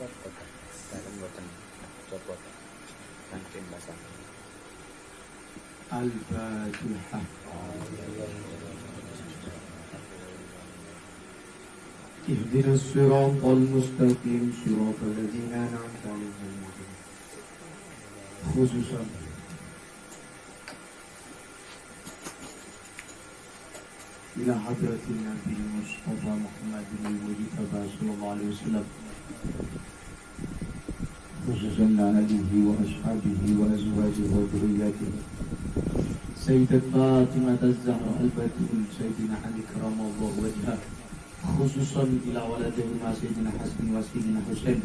Sekarang buatan copot rangkaian bahasa. Al-Fatihah. اهدنا الصراط المستقيم صراط الذين أنعمت عليهم خصوصا إلى حضرة النبي المصطفى محمد المجتبى صلى الله عليه وسلم خصوصا آله وأصحابه وأزواجه وذرياته سيدة فاطمة الزهراء البتول سيدنا علي كرم الله وجهه خصوصا إلى ولدهما سيدنا حسن وسيدنا حسين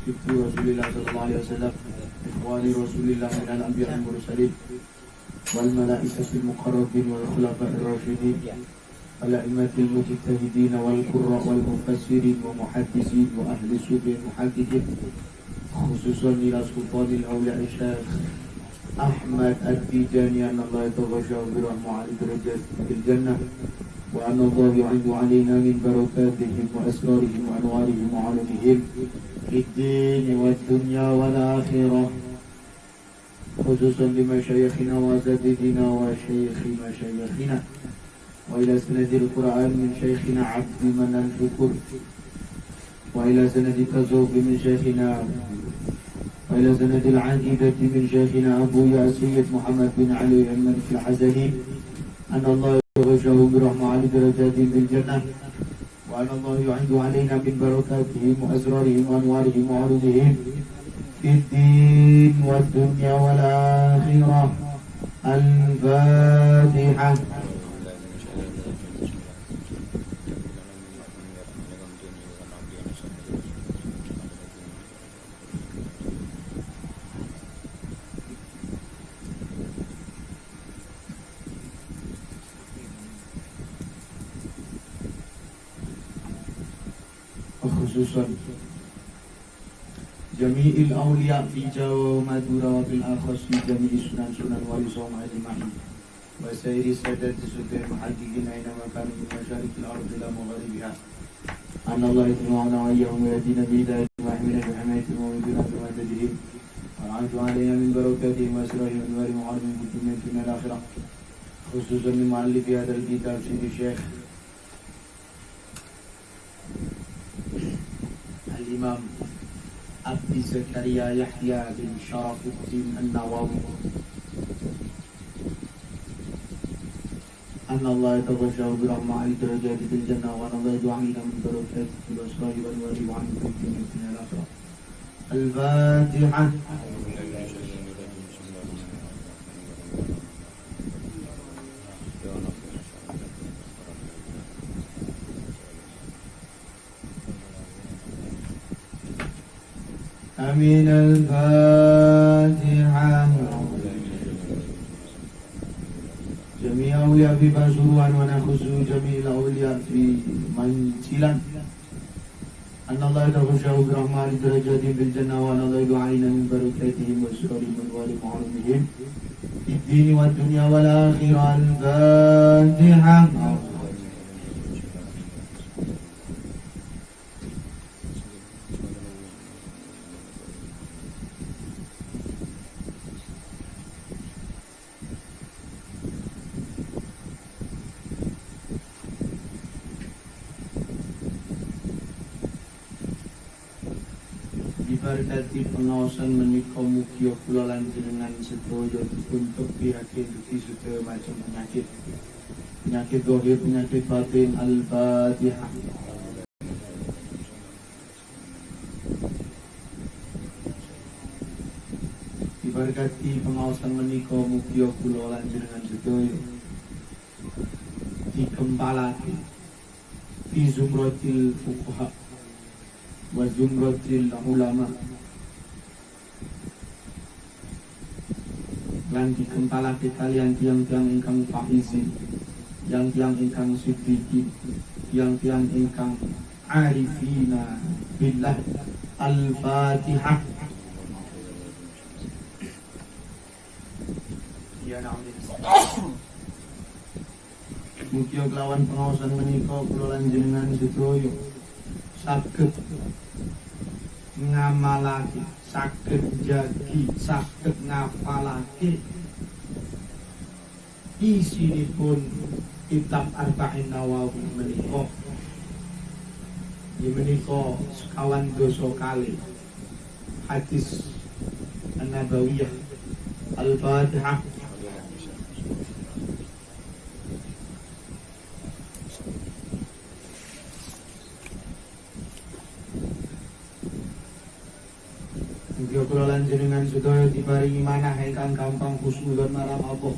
سبط رسول الله صلى الله عليه وسلم إخوان رسول الله من الأنبياء المرسلين والملائكة المقربين والخلفاء الراشدين والأئمة المجتهدين والقراء والمفسرين ومحدثين وأهل السوق المحدثين خصوصا إلى سلطان الأولياء الشيخ أحمد التيجاني أن الله يتغشاه برحمة على درجات في الجنة وأن الله يعد علينا من بركاتهم وأسرارهم وأنوارهم وعلومهم في الدين والدنيا والآخرة خصوصا لمشايخنا وأساتذتنا وشيخ مشايخنا وإلى سند القرآن من شيخنا عبد من الشكر وإلى سند التصوف من شيخنا وإلى سند العقيدة من شيخنا أبو سيد محمد بن علي الملك الحسني أن الله يغشه برحمة على درجات بالجنة وأن الله يعد علينا من بركاتهم وأسرارهم وأنوارهم وعروضهم في الدين والدنيا والآخرة. الفاتحة. خصوصا جميع الأولياء في جوا ومدورة وفي الأخص في جميع سنن ولصوم أجمعين وسائر السادات السلطان المحققين أينما كانوا من مشارق الأرض إلى مغاربها أن الله يجمعنا وإياهم ويهدينا بهداية ويحمينا بحمايتهم ويمدنا بمددهم والعافية علينا من بركاتهم وأسرارهم وأنوارهم وعلمهم في الدنيا وفي الآخرة. خصوصا لمؤلف هذا الكتاب سيدي الشيخ الإمام عبد زكريا يحيى بن شرف الدين النووي أن الله يتغشاه برحمة على درجات في الجنة وأن الله يدعينا من بركاته في الأسرار والأنوار وعنه في الدنيا وفي الآخرة. الفاتحة. آمين. الفاتحة. جميع أولياء في بازروان ونخص جميع الأولياء في منزلا أن الله يتغشاه برحمة درجات بالجنة وأن الله يدعينا من بركاتهم وأسرارهم وعلومهم في الدين والدنيا والآخرة. الفاتحة. Diberkati pengawasan menika mugia kula lan jenengan sedaya dipun piyakin dugi sedaya macam penyakit zahir, penyakit batin. Al-Fatihah. Diberkati pengawasan menika mugia kula lan jenengan sedaya dikempalake fi zumratil fuqaha wa zumratil ulama lan dikempalake kalian tiang-tiang ingkang faizin, tiang-tiang ingkang siddiqin, tiang-tiang ingkang arifina billah. Al-Fatihah. Ya na'am. Mugia kelawan pengawasan menika kula lan jenengan sedaya saged ngamalake, saged jagi, saged ngapalake isinipun kitab Arba'in Nawawi menika. Inggih menika sekawan dosa kalih hadis An-Nabawiyah Al-Fatihah. Mugia kula lan jenengan sedaya diparingi manah ingkang gampang husnudzon marang Allah,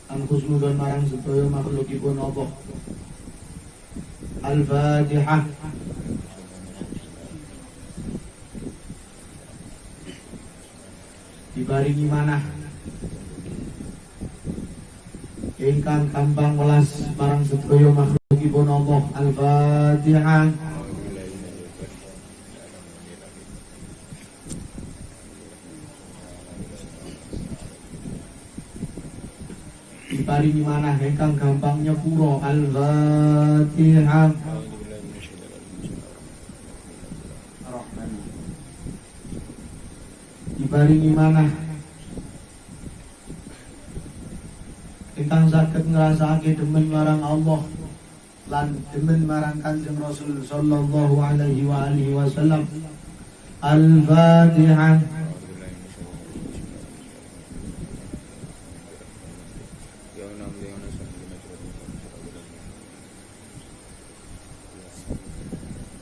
lan husnudzon marang sedaya makhlukipun Allah. Al-Fatihah. Diparingi manah ingkang gampang welas marang sedaya makhlukipun Allah. Al-Fatihah. Diparingi manah ingkang gampang nyepuro. Al-Fatihah. Diparingi manah ingkang saged ngrasakake demen marang Allah lan demen marang Kanjeng Rasul sallallahu alaihi wa alihi wasallam. Al-Fatihah.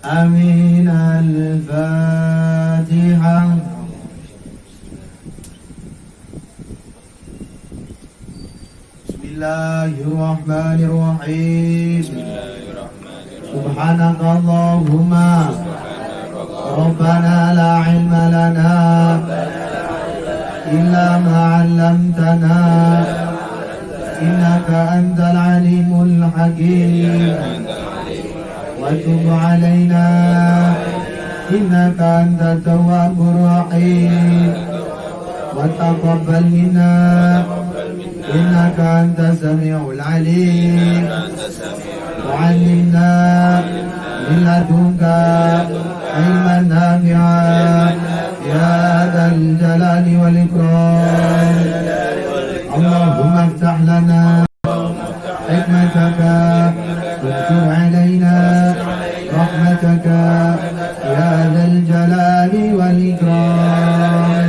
Amin. Al-Fatihah. Bismillahirrahmanirrahim. Subhanaka Allahumma Rabbana la ilma lana illa ma 'allamtana innaka antal alimul hakim. وتب علينا إنك أنت التواب الرحيم وتقبل منا إنك أنت السميع العليم وعلمنا من لدنك علما نافعا يا ذا الجلال والإكرام. اللهم افتح لنا حكمتك واستر علينا رحمتك يا ذا الجلال والإكرام.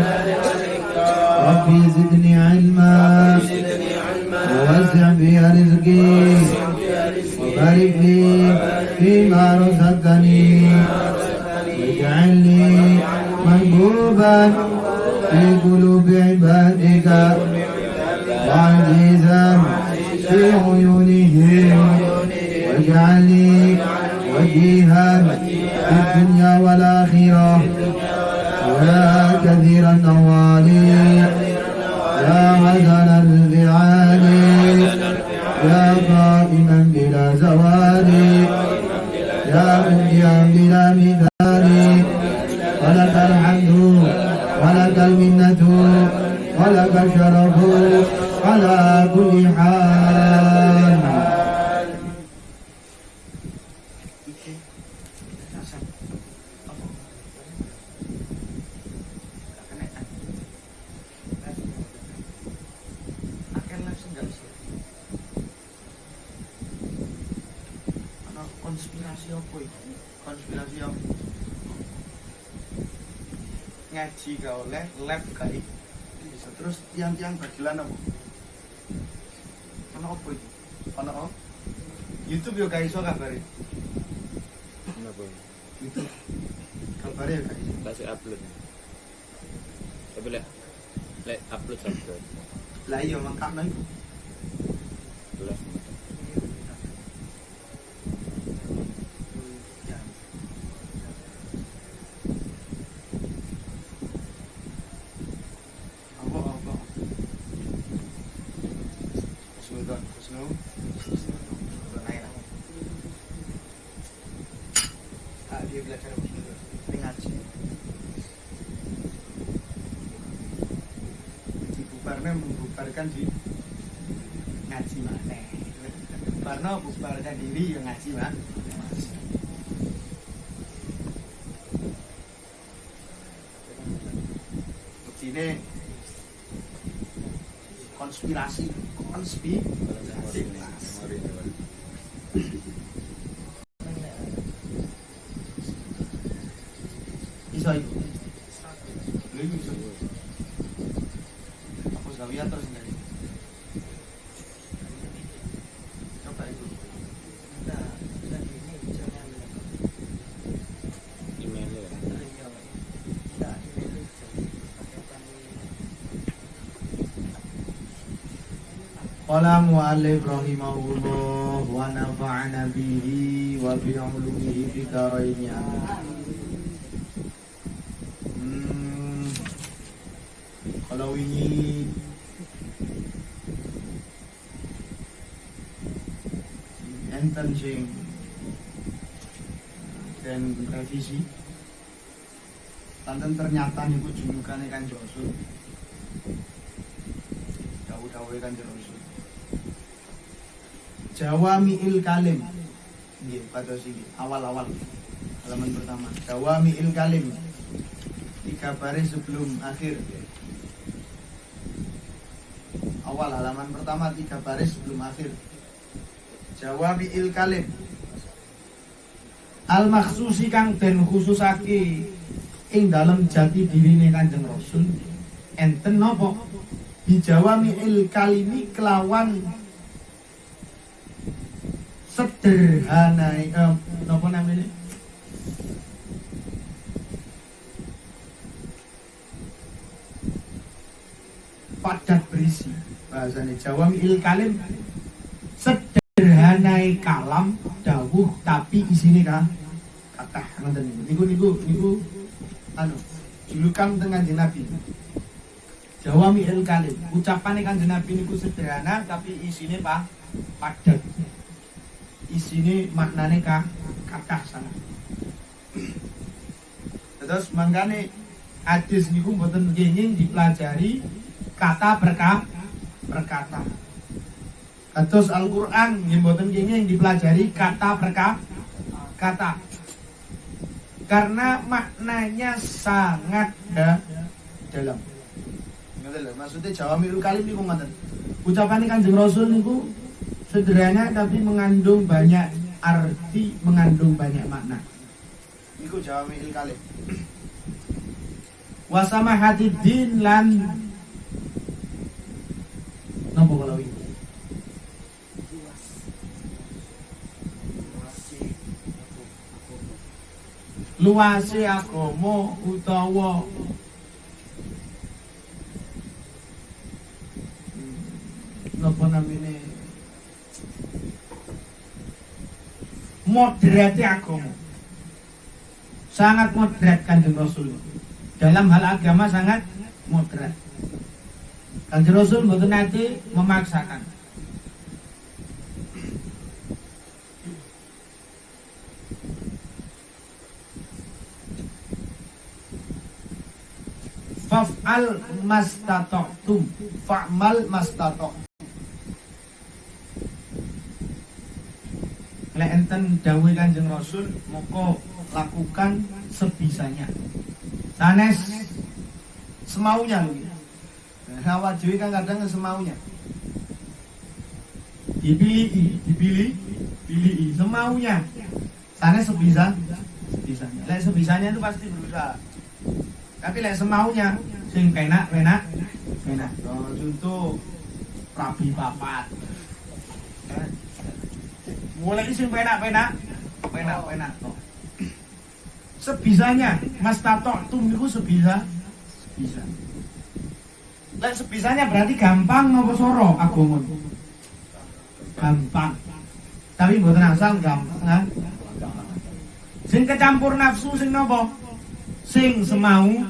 ربي زدني علما ووسع في رزقي وبارك لي فيما رزقتني واجعلني محبوبا في قلوب عبادك وعزيزا في عيونهم واجعلني وجيها في الدنيا والآخرة ويا كثير النوال يا حسن الفعال يا قائما بلا زوال يا مبديا بلا مثال ولك الحمد ولك المنة ولك الشرف على كل حال. Konspirasi apa itu? Konspirasi apa? Ngaji gak oleh, lab gak bisa. Terus tiang-tiang bagilan apa? Ono apa itu? Ono apa? YouTube yo gak iso kabare. Kenapa? YouTube kabare yo gak iso. Kasih upload. Coba lihat. Lihat upload saja. Lah iya mangkakno iku. Jelas. Dia belajar ngaji. Dibubarnya membubarkan di ngaji mana? Bubarno bubarkan diri yang ngaji mana? ini konspirasi iso iku lha iso aku gawe terus ngene coba itu email ya. Qala mu'allif rahimahullah wa nafa'ana bihi wa bi ulumihi fi daraini amin. Kalau ini enten sing dan revisi tanten ternyata niku julukane Kanjeng Rasul dawuh-dawuhe Kanjeng Rasul Jawami'il Kalim. Nggih, kados iki awal-awal halaman pertama. Jawami'il Kalim. 3 baris sebelum akhir. Awal halaman pertama 3 baris sebelum akhir. Jawami'il Kalim. Al makhsusi kang den khususake ing dalem jati dirine Kanjeng Rasul. Enten napa? Dijawami'il Kalimi kelawan sederhana apa namanya padat berisi bahasanya Jawami'il Kalim sederhanai kalam dawuh tapi isine kathah ngoten niku anu julukan teng Kanjeng Nabi Jawami'il Kalim ucapane Kanjeng Nabi niku sederhana tapi isine padat isine maknane kathah sangat. Terus mangkane hadis niku mboten kenging dipelajari kata perkata. Terus Al-Qur'an nggih mboten kenging dipelajari kata kata. Karena maknanya sangat dalam. Ngoten lho, maksudnya Jawami'ul Kalim niku ngoten. Ucapane Kanjeng Rasul niku sederhana tapi mengandung banyak arti, mengandung banyak makna. Iku Jawami'il Kalim. Wasama hatidin lan napa kalau iki? Luase agama utawa napa namine moderatnya agama sangat moderat Kanjeng Rasul dalam hal agama sangat moderat. Kanjeng Rasul mboten nate memaksakan. Fa'al mastata'tum fa'mal mastata'tum. Lek enten dawuh Kanjeng Rasul moko lakukan sebisanya. Sanes semaunya lho. Awak dhewe kan kadang semaunya. Dipilih semaunya. Sanes sebisanya. Lek sebisanya itu pasti berusaha. Tapi lek semaunya sing penak. Contoh rabi papat. Mulai sing penak. Sebisanya, Mas Tato tum niku sebisa. Lek sebisanya berarti gampang nopo soro agama. Gampang. Tapi mboten asal gampang. Sing kecampur nafsu sing nopo? Sing semaunya.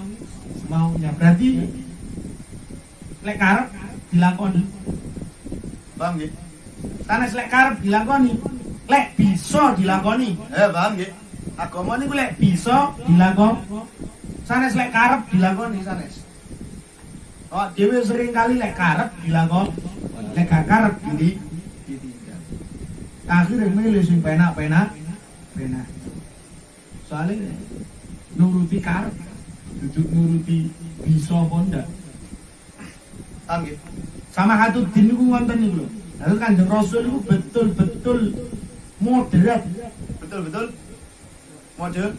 Berarti lek karep dilakoni. Paham nggih? Sanes lek karep dilakoni, lek bisa dilakoni. Paham nggih? Agama niku lek bisa dilakoni. Sanes lek karep dilakoni sanes. Oh, dhewe sering kali lek karep dilakoni, lek gak karep ditinggal. Akhire milih sing penak. Soalnya nuruti karep, duduk nuruti bisa apa ndak. Paham nggih? Sama satu din niku wonten niku lho. Lalu Kanjeng Rasul niku betul-betul moderat. Betul-betul moderat.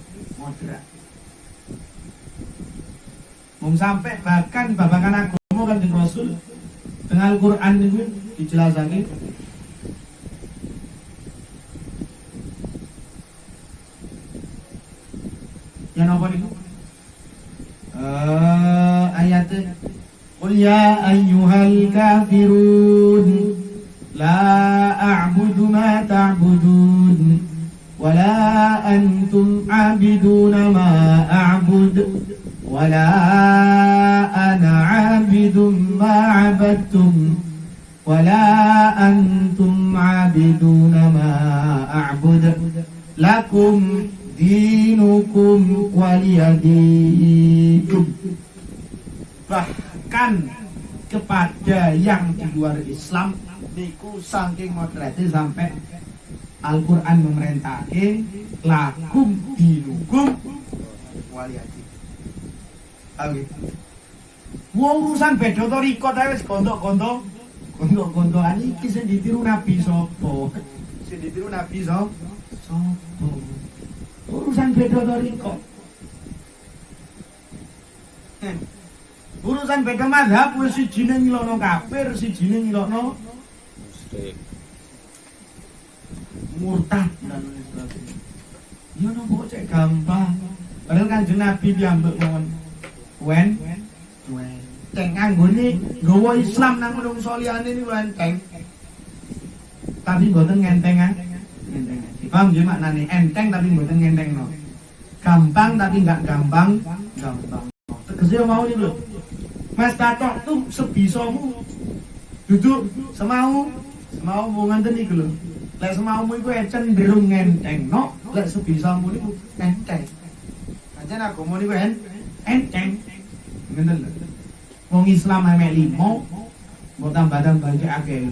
Mung sampai bahkan babagan agama Kanjeng Rasul dengan Al-Qur'an niku dijelasake. Ya napa niku? Ayatnya Qul ya ayyuhal kafirun la a'budu ma ta'budun wa la antum 'abiduna ma a'bud wa la ana 'abidun ma 'abadtum wa la antum 'abiduna ma a'bud lakum dinukum waliyadin. Bahkan kepada yang di luar Islam niku saking moderate sampai Al-Qur'an memerintahkan lakum dinukum waliyadin. Oke. Urusan beda to riko ta wis gontok-gontokan iki sing ditiru Nabi sapa? Sing ditiru Nabi sapa? Urusan beda to riko. Urusan beda mazhab wis sijine ngilono kafir, sijine ngilono Musyrik. murtad dan lain sebagainya. Ya nopo cek gampang. Padahal Kanjeng Nabi diambek mawon. Wen. Teng anggone nggawa Islam nang menungso liyane niku enteng. Tapi mboten ngenteng ngenteng. Paham nggih maknane enteng tapi mboten ngentengno. Gampang tapi enggak gampang. Tegese mau niku lho. Mas Tatok tuh sebisamu duduk semau mau nganten iku lho. Lek semaumu iku cenderung ngentengno, lek sebisamu niku enteng. Pancen agama niku enteng. Ngenten lho. Wong Islam ame 5, mbok tambah-tambah akeh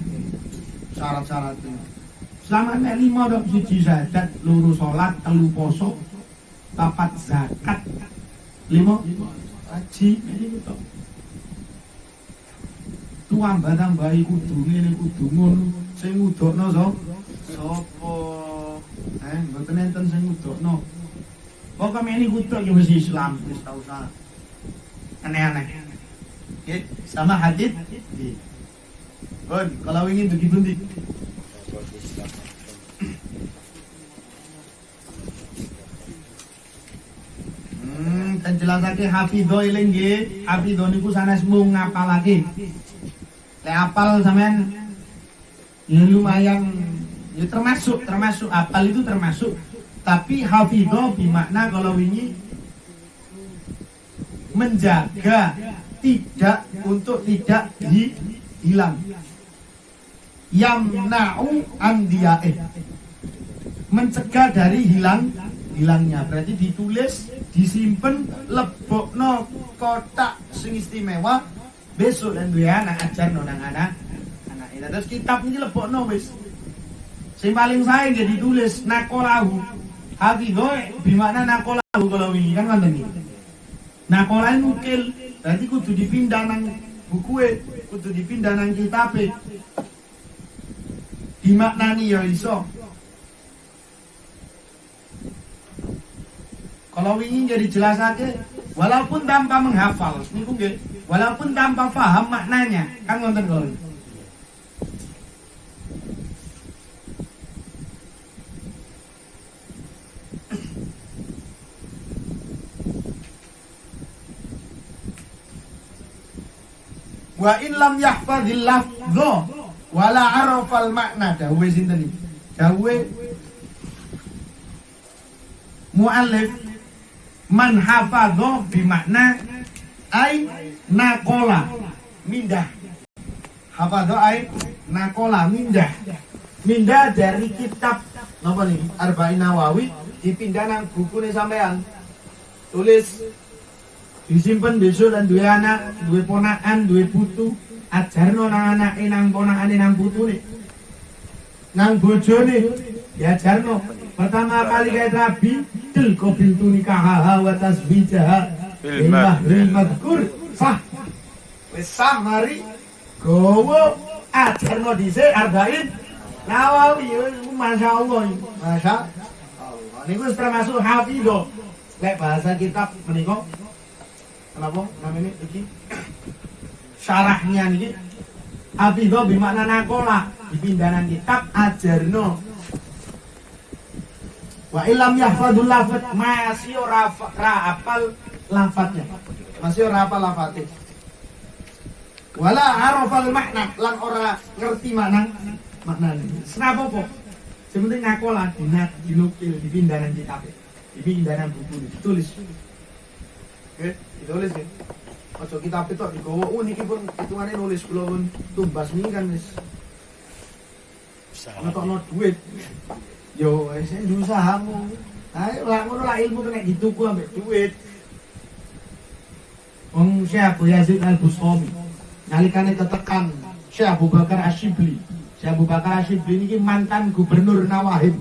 syarat-syaratnya. Islam ame 5 dok, 1 syahadat, 2 salat, 3 poso, 4 zakat, 5 haji, niku tok. Tambah kudu ngene kudu ngono sing ngudokno sapa mboten enten sing ngudokno pokoke meni kudu ya wis Islam wis tau usah aneh-aneh nggih sama hadis pun kalau ingin begitu ndi kan jelasake hafidho eling nggih hafidho niku sanes mung ngapalake. Lek apal sampean ya lumayan ya termasuk apal itu termasuk tapi hafidho bermakna kalau ini menjaga untuk tidak hilang yamna'u andiyaih mencegah dari hilangnya berarti ditulis disimpen lebokno kotak sing istimewa besok dan dua anak ajar nonang anak terus kitab ini lebokno wis sing paling saya nggih ditulis nakolahu hafidho bermakna nakolahu kalau ini kan wonten iki nakolah mukil berarti kudu dipindah nang bukuke kudu dipindah nang kitabe dimaknani ya iso kalau ini jadi jelasake walaupun tanpa menghafal niku nggih walaupun tanpa paham maknanya kan wonten kalau wa in lam yahfazil lafdho wala arafal makna dawuh sinten iki dawuh muallif man hafadho bimakna ai nakola mindah hafadho ai nakola mindah dari kitab napa nih Arba'in Nawawi dipindah nang bukune sampean tulis disimpen besok dan dua anak dua ponakan dua putu ajarno nang anake nang ponakane nang putune nang bojone diajarno pertama kali kayak Nabi tilka bintu nikahaha wa tasbijaha bil mahril madhkur sah wis sah mari Gowo ajarno dhisik Arba'in Nawawi masyaallah. Masyaallah. Niku wis termasuk hafidho. Lek bahasa kitab menika kenapa namanya iki syarahnya niki hafidho bermakna nakola di pindahan kitab ajarno. Wa illam yahfadul lafaz masih ora apal lafadznya. Masih ora apal lafadznya. Wala arafal makna lan ora ngerti maknane. Senapa apa? Sementing ngakola dinukil di pindahan kitab. Di pindahan buku ditulis. Oke, ditulis ya. Ojo kitab itu digowo niki pun hitungane nulis kula pun tumbas niki kan wis ngetokno duit. Yo, wis usahamu. Ayo lah ngono lah ilmu kena dituku ambek duit. Wong Syekh Abu Yazid Al-Bustami nalikane ketekan Syekh Abu Bakar Asyibli. Syekh Abu Bakar Asyibli ini mantan gubernur Nawahib.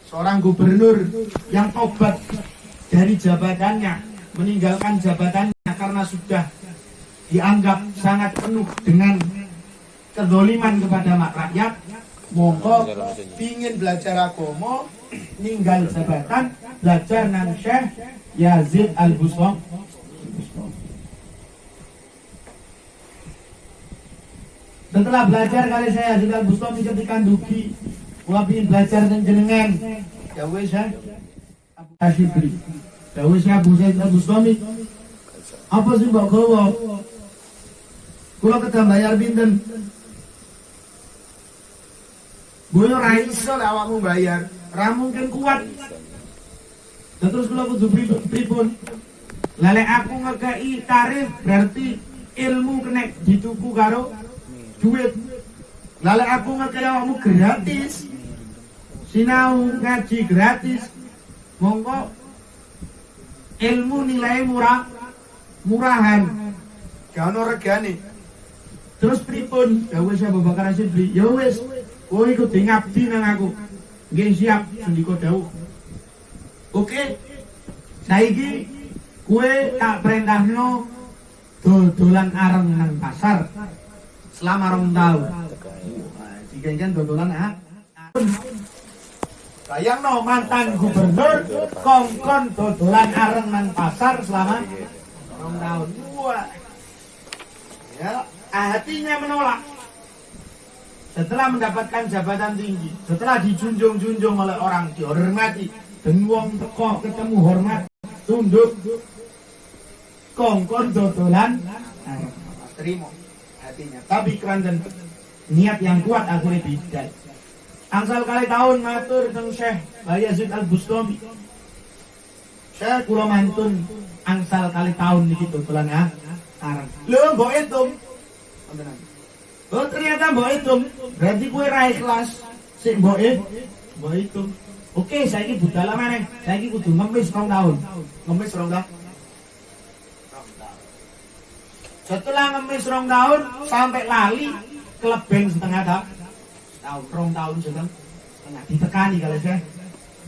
Seorang gubernur yang tobat dari jabatannya, meninggalkan jabatannya karena sudah dianggap sangat penuh dengan kedoliman kepada rakyat. Monggo pingin belajar agama, ninggal jabatan, belajar nang Syekh Yazid Al-Bustami. Setelah belajar kali saya Yazid Al-Bustami ketika dugi, kula pengin belajar teng jenengan. Ya wis ha. Abu Asyibli. Ya wis Abu Yazid Al-Bustami. Apa sih mbok gawa? Kula kedah bayar pinten? Boyo ra iso lek awakmu bayar, ra mungkin kuat. Terus kula kudu pripun? Lah lek aku ngekei tarif berarti ilmu kena dituku karo duit. Lalu aku ngerti awakmu gratis, sinau ngaji gratis, monggo ilmu nilai murahan, gak ono regane. Terus pripun? Ya wis Abu Bakar Asyibli, ya wis, kowe iku ngabdi nang aku. Nggih siap, sendika dawuh. Oke, saiki kowe tak perintahno dodolan areng nang pasar. Selama 2 tahun. Jika kan dodolan bayang no mantan gubernur kongkon dodolan areng nang pasar selama 2 tahun. Wah. Ya, hatinya menolak. Setelah mendapatkan jabatan tinggi, setelah dijunjung-junjung oleh orang, dihormati, dan wong teko ketemu hormat, tunduk, kongkon dodolan areng. Terima. Tapi keranten niat yang kuat akhirnya bidal. Angsal kali tahun matur teng Syekh Yazid Al-Bustami. Syekh kula mantun angsal kali tahun niki dodolan areng. Lho mbok entum. Oh ternyata mbok entum. Berarti kowe ra ikhlas. Sik mbok entum. Oke, saiki budal maneh. Saiki kudu ngemis 2 tahun. Ngemis 2 tahun. Setelah ngemis 2 tahun sampai lali kelebeng setengah tahun, 2 tahun setengah ditekani kalau saya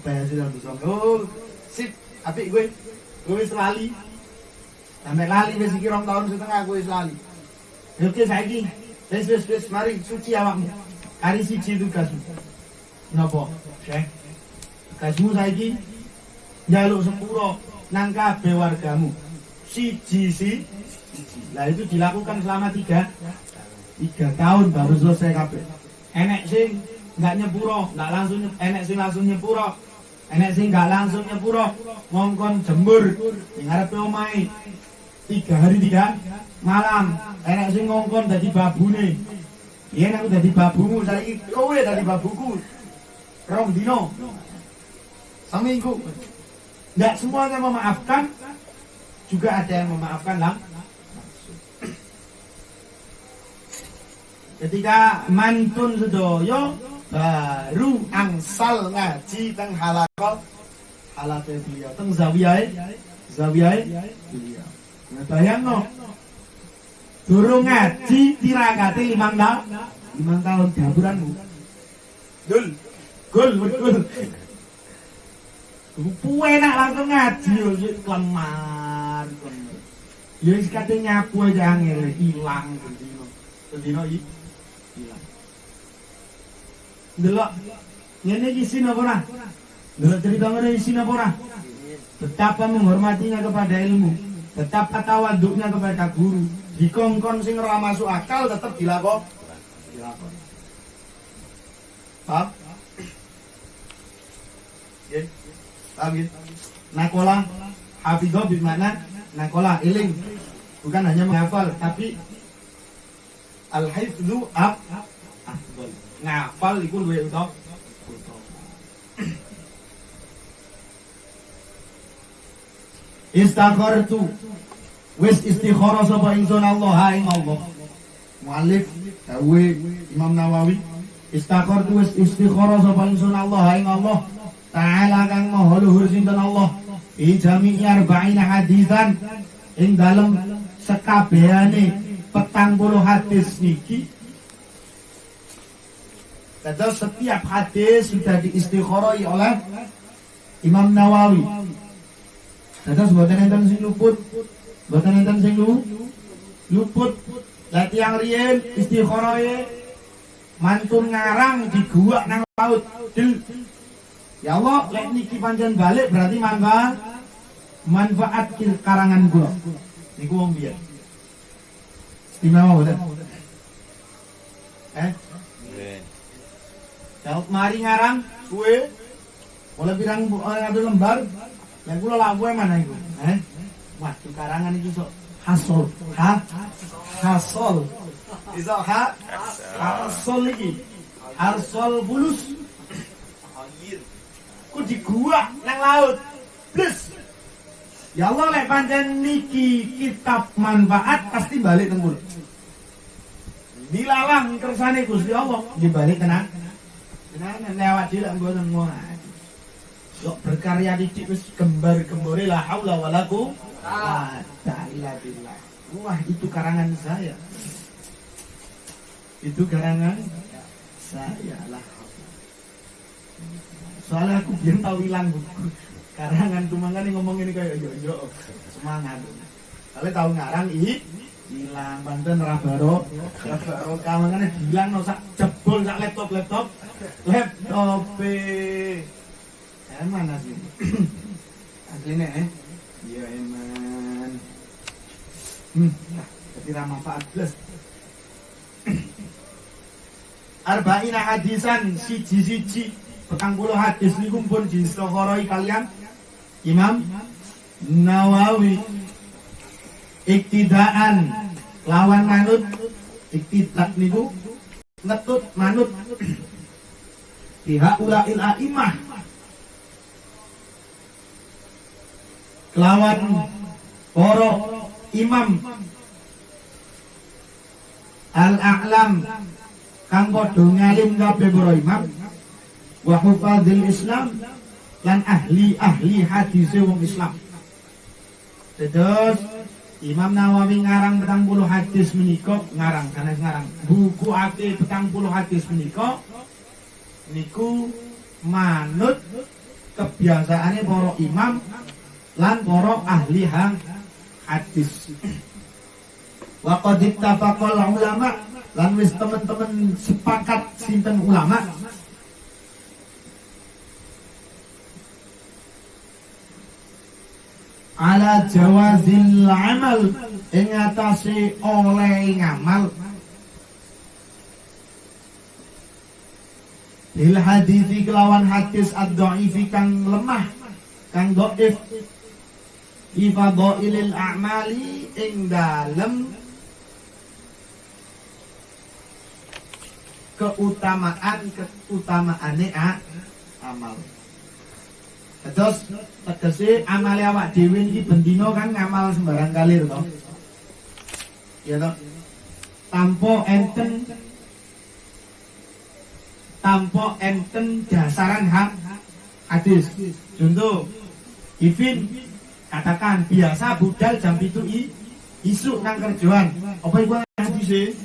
bayar sudah bisa. Oh sip, apik gue wis lali sampai lali wis iki 2 tahun setengah gue wis lali. Oke saiki wis mari suci awakmu. Hari siji tugasmu. Napa? Syekh. Tugasmu saiki njaluk sepuro nang kabeh wargamu. Siji. Nah itu dilakukan selama 3 tahun baru selesai kabeh. Enek sing nggak nyepuro, nggak langsung enek sing langsung nyepuro, enek sing nggak langsung nyepuro, ngongkon jembur ning ngarepe omahe 3 hari 3 malam. Enek sing ngongkon dadi babune. Yen aku dadi babumu, saiki kowe dadi babuku. 2 dino. Seminggu. Nggak semuanya memaafkan, juga ada yang memaafkan lah. Ketika mantun sedoyo baru angsal ngaji teng halaqah beliau teng zawiyah beliau. Nah bayangno durung ngaji tirakate 5 tahun diapuranmu. Gul. Enak langsung ngaji yo lemar. Ya wis kate nyapu aja angel ilang bendino. Bendino ilang. Delok ngene iki isin apa ora? Delok cerita ngene isin apa ora? Betapa menghormatinya kepada ilmu, betapa tawaduknya kepada guru. Dikongkon sing ora masuk akal tetep dilakon. Paham? Ya. Paham ya? Nakola hafidho bermakna nakola iling, bukan hanya menghafal tapi al-hifdzu afdal. Ngafal iku luwih utama. Istakhartu wis istikharah sapa ingsun Allah ing Allah. Muallif dawe Imam Nawawi istakhartu wis istikharah sapa ingsun Allah ing Allah Ta'ala kang maha luhur sinten Allah. Jami'i arba'ina hadisan ing dalem sekabehane 40 hadis niki. Kadang setiap hadis sudah diistikharai oleh Imam Nawawi. Kadang mboten enten sing luput, mboten enten sing luput. Lah tiyang riyen istikharai mantun ngarang di gua nang laut. Ya Allah, lek niki pancen balik berarti manfaat karangan kula. Niku wong biyen. Istimewa boten? Kalau mari ngarang kue, oleh pirang ada lembar, yang kula laku mana itu? Waduh karangan itu sok hasol, hasol, iso hasol lagi, hasol bulus. Ku di gua nang laut, plus. Ya Allah lek pancen niki kitab manfaat pasti balik teng kula. Dilalang kersane Gusti Allah, dibalik tenang. Tenan lewat dilak mboten muat. Kok berkarya didik wis gembar-gembore la haula wala quwata illa billah. Wah, itu karangan saya. Itu karangan saya lah. Soalnya aku biar tahu hilang buku karangan tumangan nih ngomong ini kayak yo semangat. Soalnya tahu ngarang hilang banten rabaro kawangannya hilang no sak jebol sak laptop mana sih aslinya iya eman tapi ramah manfaat plus arba'ina hadisan siji 40 hadis niku pun disokoroi kalian Imam Nawawi iktidaan lawan manut iktidak niku ngetut manut pihak ulail a'imah lawan para imam al-a'lam kang padha ngalim kabeh para imam wa hufadzil Islam lan ahli hadis wong Islam. Terus Imam Nawawi ngarang 40 hadis menika ngarang buku ate 40 hadis menika niku manut kebiasaane para imam lan para ahli hadis. Wa qad ittafaqal ulama lan wis teman-teman sepakat sinten ulama ala jawazil amal ing atase oleh ngamal bil hadithi kelawan hadis ad-dhaifi kang lemah kang dhaif fi fadhailil a'mali ing dalem keutamaane amal. Terus tegese amale awak dhewe iki bendina kan ngamal sembarang kalir to. Ya to. Tanpa enten dasaran hadis. Contoh Ifin katakan biasa budal jam 7 isuk nang kerjaan. Apa iku hadise?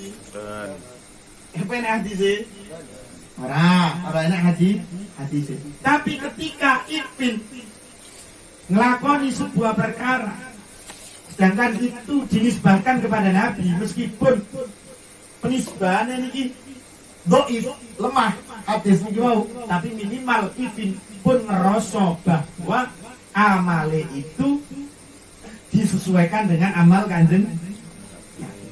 Apa enak hadise? Ora enak hadise. Tapi ketika Ibn ngelakoni sebuah perkara Sedangkan itu dinisbahkan kepada Nabi, meskipun penisbahan ini dhaif, lemah hadis niki mau, tapi minimal Ibn pun ngerasa bahwa amale itu disesuaikan dengan amal kanjeng.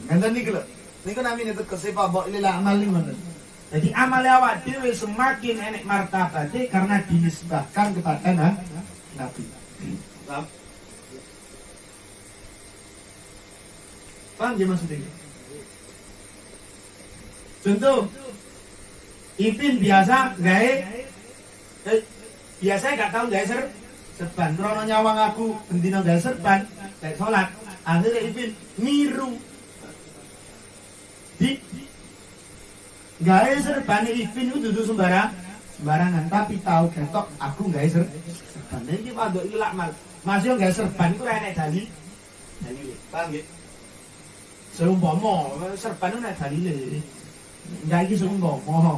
Kanjeng niki lho. Niku namine tegese fadhailil amal niku. Jadi amal awak dhewe semakin enek martabate karena dinisbahkan kepada Nabi. Paham ya maksudnya? Contoh, Ipin biasa gak tahu gawe serban. Krono nyawang aku bendina gawe serban, kayak sholat. Akhirnya Ipin niru. Di gawe serban Ipin itu duduk sembarangan, tapi tahu ketok aku gawe serban. Jadi pada ilak mal. Masih gawe serban itu enek dalil. Paham ya? Seumpama serban itu enek dalil. Enggak iki seumpama.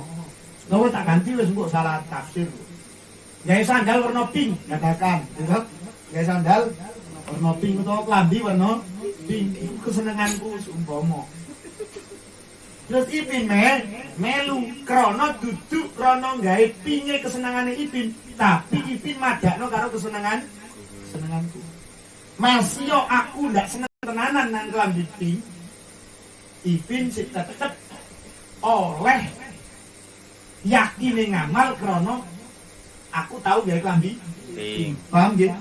Kalau tak ganti wis mbok salah tafsir. Gawe sandal warna pink katakan, gitu. Gawe sandal warna pink utawa klambi warna pink. Iku kesenenganku seumpama. Terus Ipin melu krana duduk krana gawe pinge kesenengane Ipin, tapi Ipin madakno karo kesenenganku. Masih yo aku ndak seneng tenanan nang klambi pink. Ipin sik tetep oleh yakin ngamal krono aku tahu gawe klambi paham ya?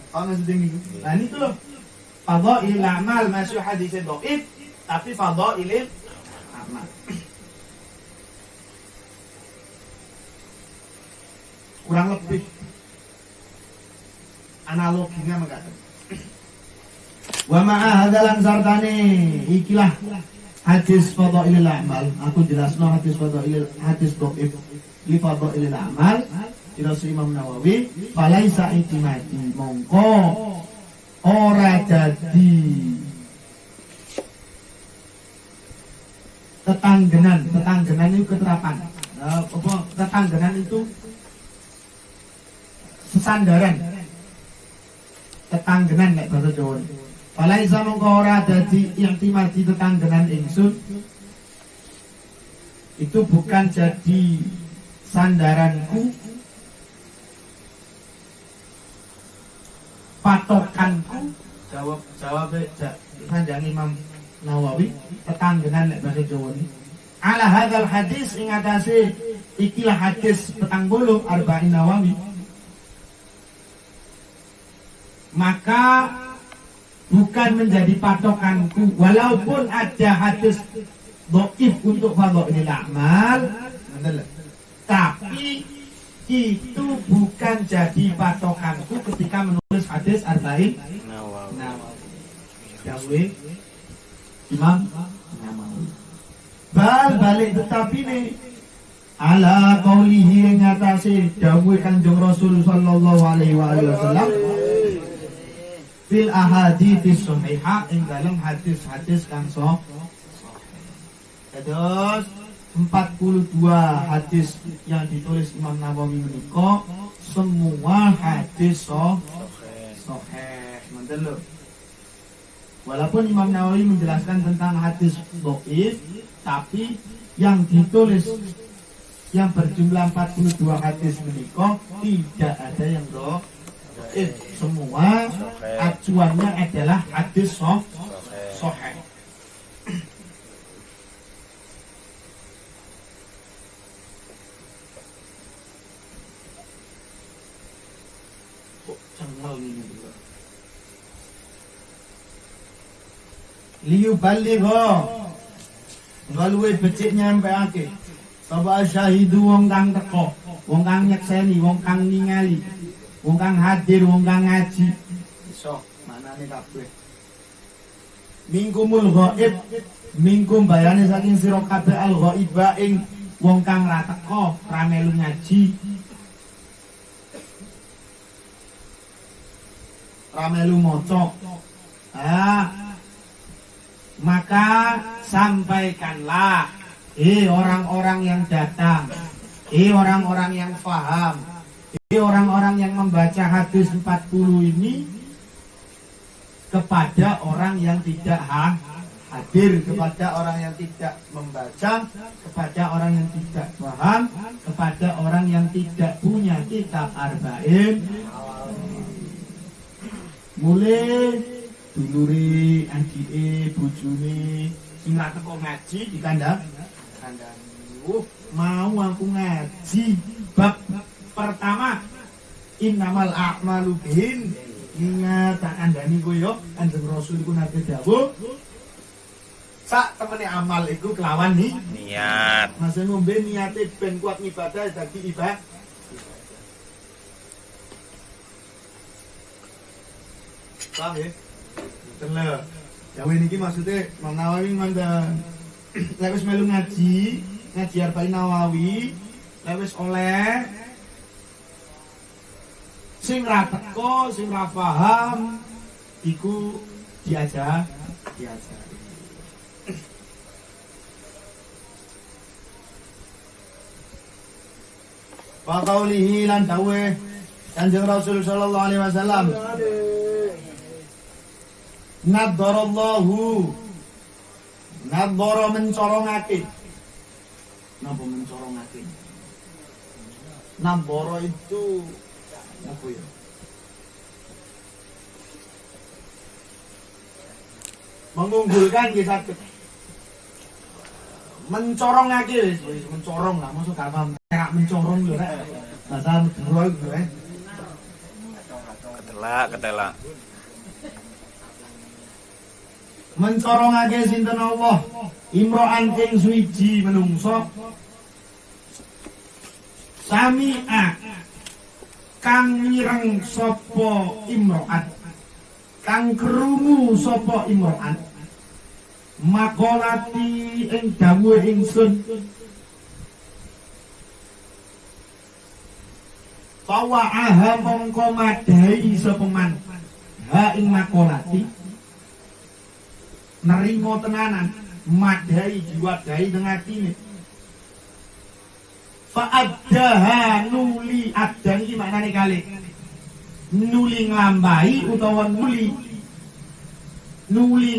Paham maksudnya gitu? Nah ini tuh fadhailil amal masih hadis dhaif tapi fadhailil amal kurang lebih analoginya mengatakan wa ma'a hadalan sartane ikilah hadis fadhailil amal, aku jelasno hadis fadhailil hadis dhaif li fadhailil amal dirasul Imam Nawawi falaisa itimadi mongko ora jadi tetanggenan itu keterapan tetanggenan itu sesandaran tetanggenan nek bahasa Jawa. Falaisa mongko ora dadi intimati tetanggenan ingsun. Itu bukan jadi sandaranku, patokanku. Jawab Kanjeng Imam Nawawi, tetanggenan nek bahasa Jawa ini. Ala hadzal hadis ing atase ikilah hadis 40 arba'in Nawawi. Maka bukan menjadi patokanku, walaupun ada hadis dhaif untuk fadhailil amal, tapi itu bukan jadi patokanku ketika menulis hadis arba'in Nawawi. Dawuh Imam Nawawi. Balik tetapi nih ala qaulihi ngatasi dawuh Kanjeng Rasul sallallahu alaihi wasallam fil ahadits shahihah ing dalam hadis-hadis kang sahih. Terus 42 hadis yang ditulis Imam Nawawi menika semua hadis sahih. Mantap. Walaupun Imam Nawawi menjelaskan tentang hadis dhaif, tapi yang ditulis yang berjumlah 42 hadis menika tidak ada yang dhaif. Semua acuannya adalah hadis sahih. Liu baligho galuwe becik nyampeake sapa syahidu wong kang teko, wong kang nyekseni, wong kang ningali, wong kang hadir, wong kang ngaji. Iso manane kabeh. Mingkumul ghaib, mingkum bayane saking sira kabeh al ghaiba ing wong kang ra teko, ra melu ngaji. Ra melu maca. Maka sampaikanlah, orang-orang yang datang, orang-orang yang paham, orang-orang yang membaca hadis 40 ini, kepada orang yang tidak hadir, kepada orang yang tidak membaca, kepada orang yang tidak paham, kepada orang yang tidak punya kitab arba'in. Mulai dulure, adike, bojone sing ra teko ngaji di kandhani. Mau aku ngaji bab pertama innamal a'malu bin niat tak kandhani ku yo Kanjeng Rasul iku nate dawuh sak temene amal iku kelawan Niat. masa ngombe niate ben kuat ibadah dadi ibadah. Paham ya? Bener. Jawa niki maksudnya Imam Nawawi ngoten. Lek wis melu ngaji Arba'in Nawawi, lek wis oleh sing ra teko, sing ra paham iku diajar. Wa qaulihi lan dawe Kanjeng Rasul sallallahu alaihi wasallam. Nadharallahu nadhara mencorongake. Napa mencorongake? Nadhara itu apa ya? Mengunggulkan nggih saged. Mencorongake wis mencorong lah, maksud gak paham. Nek mencorong lho rek. Bahasa Madura iku rek. Ketelak. Mencorongake sinten Allah imro'an ing suwiji menungso sami'a kang mireng sapa imro'an kang krungu sapa imro'an makolati ing dawuh ingsun fawa'aha mongko madai sapa man ha ing makolati nerimo tenanan madai diwadahi dengan atine fa'addaha nuli addan iki maknane kali nuli nglambahi utawa nuli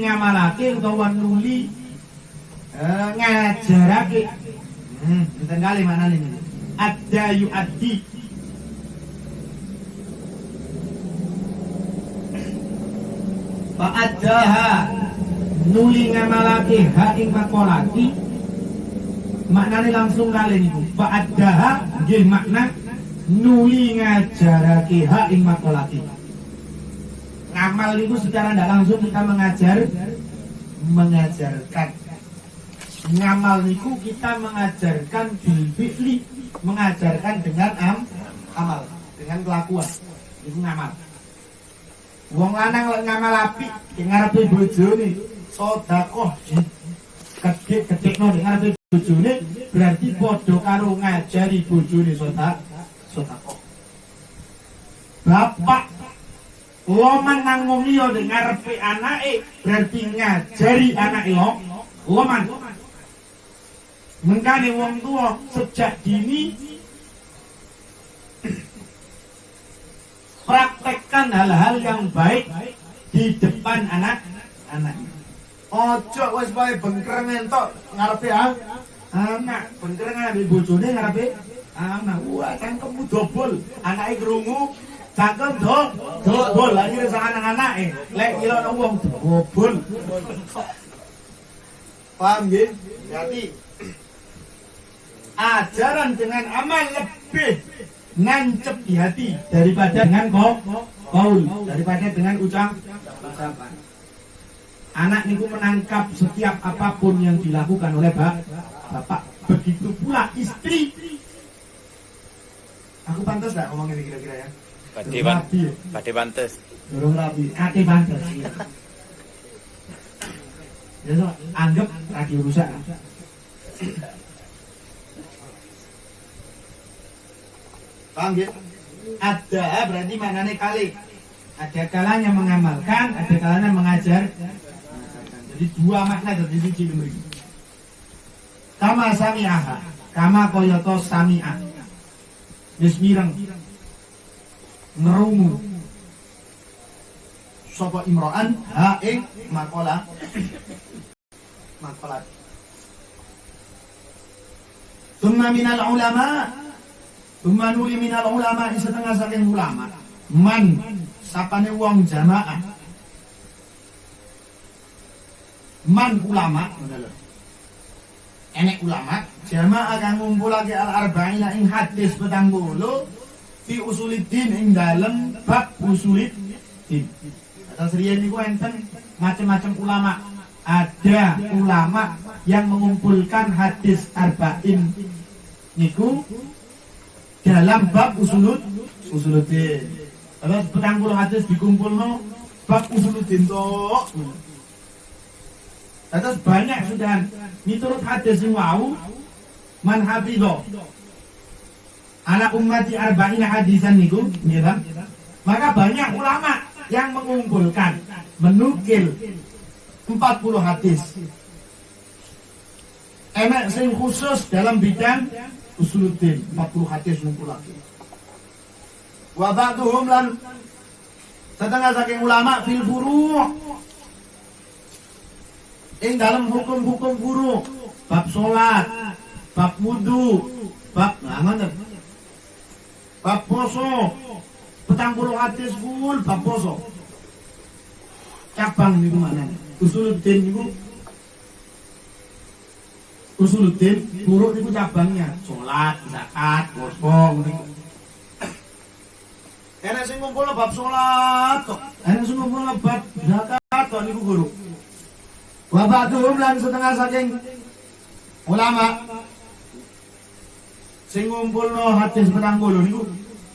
ngamalake utawa nuli ngajarake enten kali maknane adda yu'addi fa'addaha nuli ngamalake ha ing makolati maknane langsung kali niku fa'addaha nggih makna nuli ngajarake ha ing makolati. Ngamal niku secara tidak langsung kita mengajarkan. Ngamal niku kita mengajarkan bil fi'li, mengajarkan dengan amal, dengan kelakuan. Niku ngamal. Wong lanang lek ngamal apik ing ngarepe bojone sedekah gedhe-gedhekno ning ngarepe bojone berarti padha karo ngajari bojone sedekah. Bapak loman nang wong liya ning ngarepe anake berarti ngajari anake loman. Mengkane wong tua sejak dini praktekkan hal-hal yang baik di depan anak-anaknya. Ojo wis bae bengkreng entok ngarepe anak, bengkreng ngarepe bojone ngarepe anak. Wah, cangkemmu dobol. Anake krungu, cangkem dobol. Akhire sak anak-anake lek ngilono wong dobol. Paham nggih? Berarti ajaran dengan amal lebih nancep di hati daripada dengan kaul, daripada dengan ucapan. Anak niku menangkap setiap apapun yang dilakukan oleh bapak. Begitu pula istri. Aku pantas gak ngomong ini kira-kira ya? Pade pantes. Durung rapi, ate pantas. Ya so, anggap radio rusak. Paham ya? Ada berarti maknanya kali. Ada kalanya mengamalkan, ada kalanya mengajar. Jadi dua makna dari siji mriki. Kama sami'aha, kama koyoto sami'ah. Wis mireng. Ngerungu. sapa imra'an ha ing maqalah Thumma minal ulama Thumma nuli minal ulama setengah saking ulama man sapane wong jamaah man ulama enek ulama jamaah kang ngumpulake al-arba'ina ing hadis 40 fi usuliddin ing dalem bab usuliddin. Atas riyen niku enten macam-macam ulama. Ada ulama yang mengumpulkan hadis arba'in niku dalam bab usuluddin. Terus 40 hadis dikumpulno bab usuluddin tok. Terus banyak sudah miturut hadis sing wau man hafidho ala ummati arba'ina hadisan niku nggih ta. Maka banyak ulama yang mengumpulkan menukil 40 hadis. Enak sing khusus dalam bidang usuluddin 40 hadis ngumpulake. Wa ba'duhum lan setengah saking ulama fil furu' ing dalam hukum-hukum furu' bab salat, bab wudu, bab ngoten. Bab poso 40 hadis full bab poso. Cabang niku mana? Usuluddin niku usuluddin furu' niku cabangnya salat, zakat, poso niku. Enak sing ngumpulno bab salat tok. Enak sing ngumpulno bab zakat tok niku guru. Wa ba'duhum lan setengah saking ulama sing ngumpulno hadis 40 niku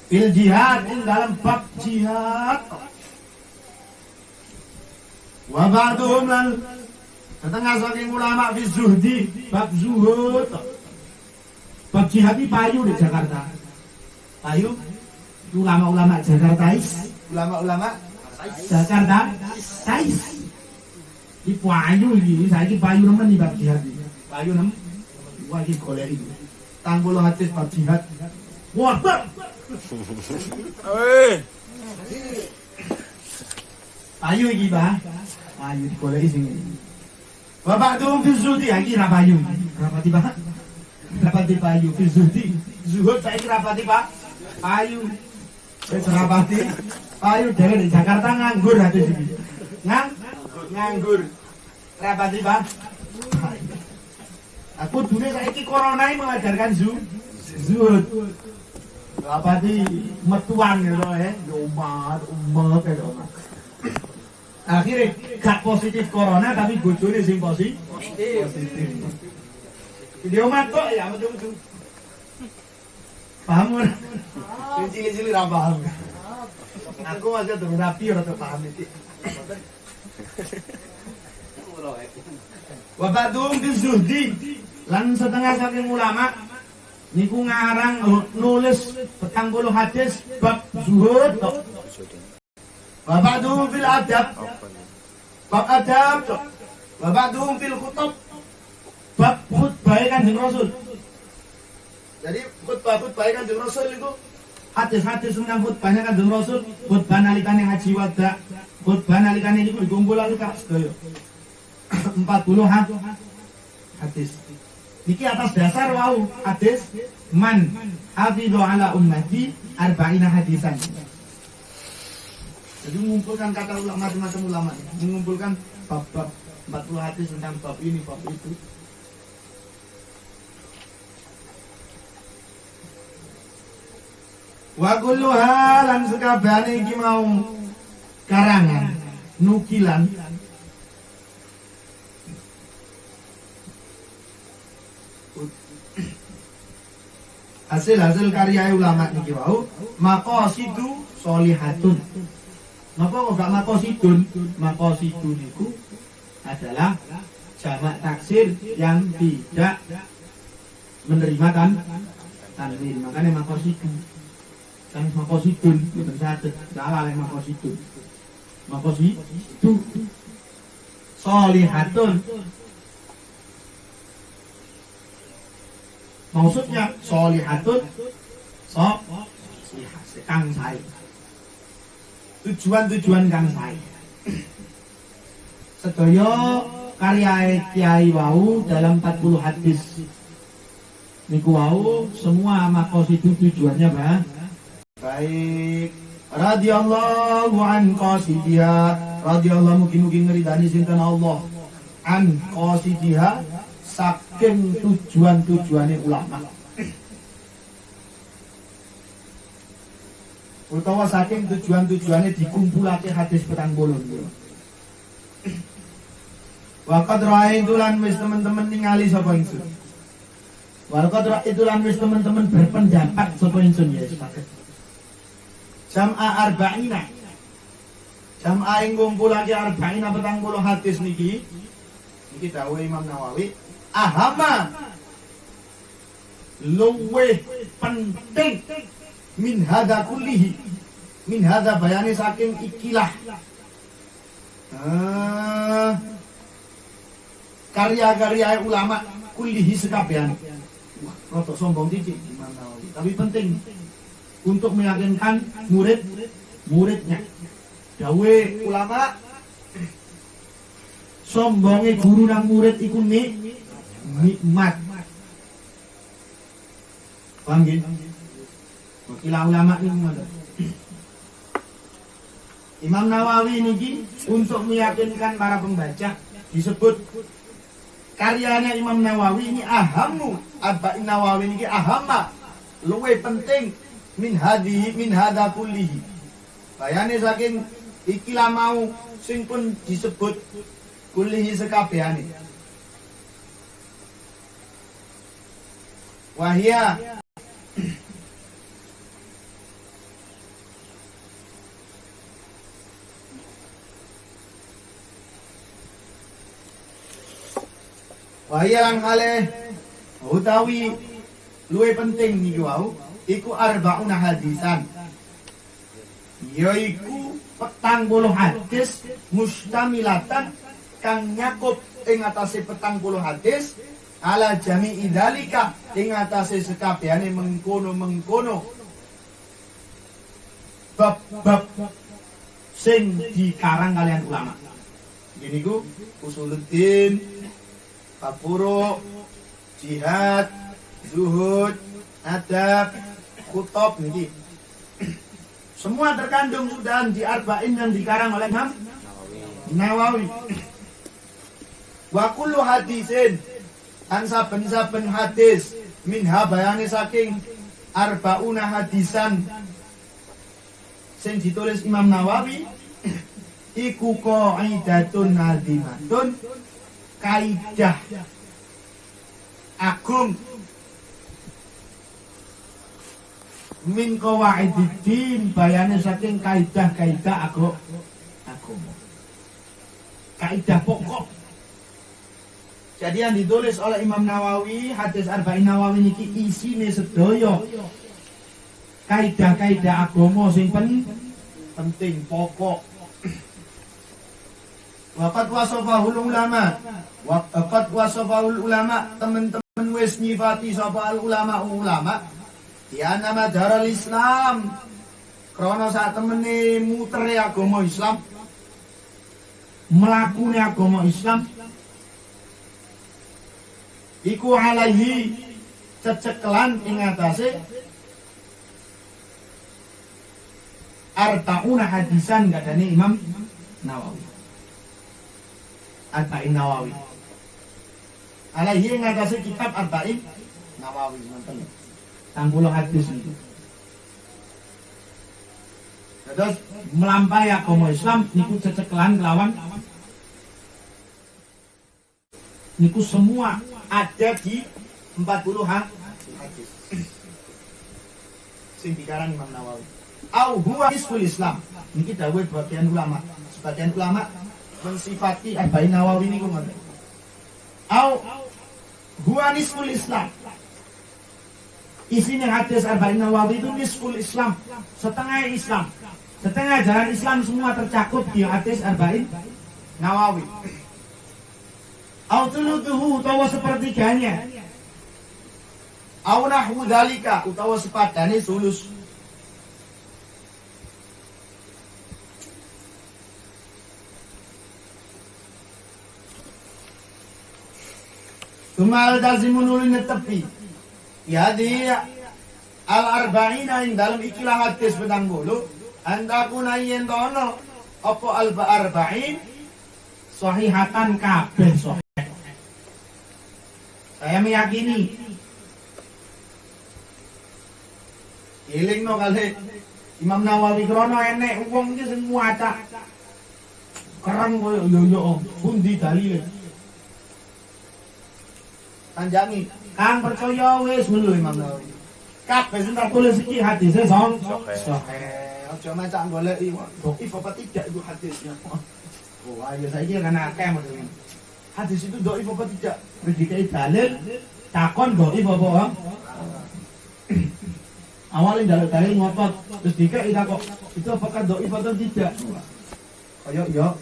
fil jihad ing dalam bab jihad. Wa ba'duhum lan setengah saking ulama fi zuhdi bab zuhud. Bab jihad iki payu di Jakarta. Payu ulama-ulama Jakartais, ulama-ulama Jakarta Tais. Di payu iki saiki payu nemen iki bab jihad. Payu nemen wah iki golek iki. 40 hadis bab jihad. Wah, payu iki, Pak. Payu digoleki sing iki. Bapak tuh fi zuhdi iki ra payu. Rapati, Pak. Rapati payu fi zuhdi. Zuhud saiki rapati, Pak. Payu. Wis rapati. Payu dhewe di Jakarta nganggur hadis iki. Nganggur. Rapati, Pak. Aku dulu saiki corona ini mengajarkan zuhud. Rapati metuan gitu ya, umat kayak umat. Akhirnya gak positif corona tapi bojone sing positif. Dia umat kok ya betul. Paham kan? Cilik-cilik ra paham. Aku aja durung rapi ora paham iki. Wa ba'dhum bizuhdi lan setengah saking ulama niku ngarang nulis 40 hadis bab zuhud. Wa ba'dhum fil adab bab adab. Wa ba'dhum fil khutbah bab khutbah Kanjeng Rasul. Jadi khutbah Kanjeng Rasul itu hadis-hadis tentang khutbahnya Kanjeng Rasul, khutbah nalikane haji wada, khutbah nalikane niku dikumpulake kak sedaya. 40 hadis. Niki atas dasar wau hadis man hafidhu ala ummati arba'ina hadisan. Jadi mengumpulkan kata ulama macam-macam ulama, mengumpulkan bab-bab 40 hadis tentang bab ini, bab itu. Wa kullu halan sekabehane iki mau karangan, nukilan hasil karya ulama niki wau maqasidu sholihatun. Napa kok gak maqasidun? Maqasidu niku adalah jamak taksir yang tidak menerima tanwin. Makanya maqasidu. Kan maqasidun itu satu. Salah lek maqasidun. Maqasidu sholihatun. Maksudnya sholihatun kang sae. Tujuan kang sae. Sedaya karya Kiai wau dalam 40 hadis niku wau semua maqasid tujuannya Pak. Baik. Radhiyallahu an qasidiha, radhiyallahu mugi-mugi ngridani sinten Allah an qasidiha saking tujuan-tujuane ulama. Utawa saking tujuan-tujuane dikumpulake hadis 40. Waqad ra'aitu lan wis teman-teman ningali sapa ingsun. Waqad ra'aitu lan wis teman-teman berpendapat sapa ingsun ya sepakat. Jam'a arba'ina. Jam'a ing ngumpulake arba'ina 40 hadis niki. Niki dawuh Imam Nawawi, ahama luweh penting min hadza kullihi. Min hadza bayane saking ikilah. Karya-karya ulama kullihi sekabehan. Wah, rotok sombong dikit Imam Nawawi, tapi penting untuk meyakinkan muridnya. Dawe ulama sombonge guru nang murid iku nikmat. Paham nggih? Ikilah ulama niku ngoten. Imam Nawawi niki untuk meyakinkan para pembaca disebut karyanya Imam Nawawi ini ahamu, Arba'in Nawawi ini ahamma, luwe penting min hadza kullihi. Bayane saking ikilah mau sing pun disebut kullihi sekabehane. Wahia Wahilan kalih utawi luwih penting niki wau iku arba'una hadisan. Yaiku 40 hadis mustamilatan kang nyakup ing atase 40 hadis ala jami'i dzalika ing atase sekabehane mengkono-mengkono bab-bab sing dikarang kalian ulama. Gini ku usuluddin, Papuro, jihad, zuhud, adab, khutab niki. Semua terkandung sudah di arba'in yang dikarang oleh Imam Nawawi. Wa kullu hadisin an saben-saben hadis minha bayane saking arba'una hadisan sing ditulis Imam Nawawi iku qaidatun nazimatun, kaidah agung min qawaididdin, bayane saking kaidah-kaidah agama. Kaidah pokok. Jadi yang ditulis oleh Imam Nawawi, hadis Arba'in Nawawi niki isine sedaya kaidah-kaidah agama sing penting pokok. Waqad wasafahul ulama, waqad wasafahul ulama, teman-teman wis nyifati sapa al ulama ya nama darul Islam krana sak temene mutere agama Islam, mlakune agama Islam iku alaihi cecekelan ing atase arba'una hadisan kadane Imam Nawawi. Arba'in Nawawi. Alaihi ing atase kitab Arba'in Nawawi nonton. 60 hadis itu. Terus melampaui agama Islam niku cecekelan kelawan niku semua ada di 40 hadis. Sing dikarang Imam Nawawi. Au huwa nisful Islam. Niki dawuh bagian ulama. Sebagian ulama mensifati Arba'in Nawawi niku ngoten. Au huwa nisful Islam. Isinya hadis Arba'in Nawawi itu nisful Islam, setengah Islam, setengah jalan Islam semua tercakup di hadis Arba'in Nawawi. Au tulutuhu utawa sepertiganya, au nahwu dzalika utawa sepadane sulus. Tumal tazimun ulun tepi. Ya di al-arba'ina ing dalam ikilah hadis petang bulu. Anda pun ayen tono. Apa al-arba'in sahihatan kabeh sahih. Saya meyakini iling no kali Imam Nawawi krono enek wong iki sing muacak kereng koyo yo pundi dalile. Tanjangi, kang percaya wis ngono Imam Nawawi. Kabeh sing tak tulis iki hadise sahih. Aja macak goleki dhaif apa tidak itu hadisnya. Oh, ayo saiki kan akeh model. Hadis itu dhaif apa tidak? Wis dikai dalil takon dhaif apa? Awalnya dalil ngotot terus dikai takok itu apakah dhaif atau tidak? Ayo yo.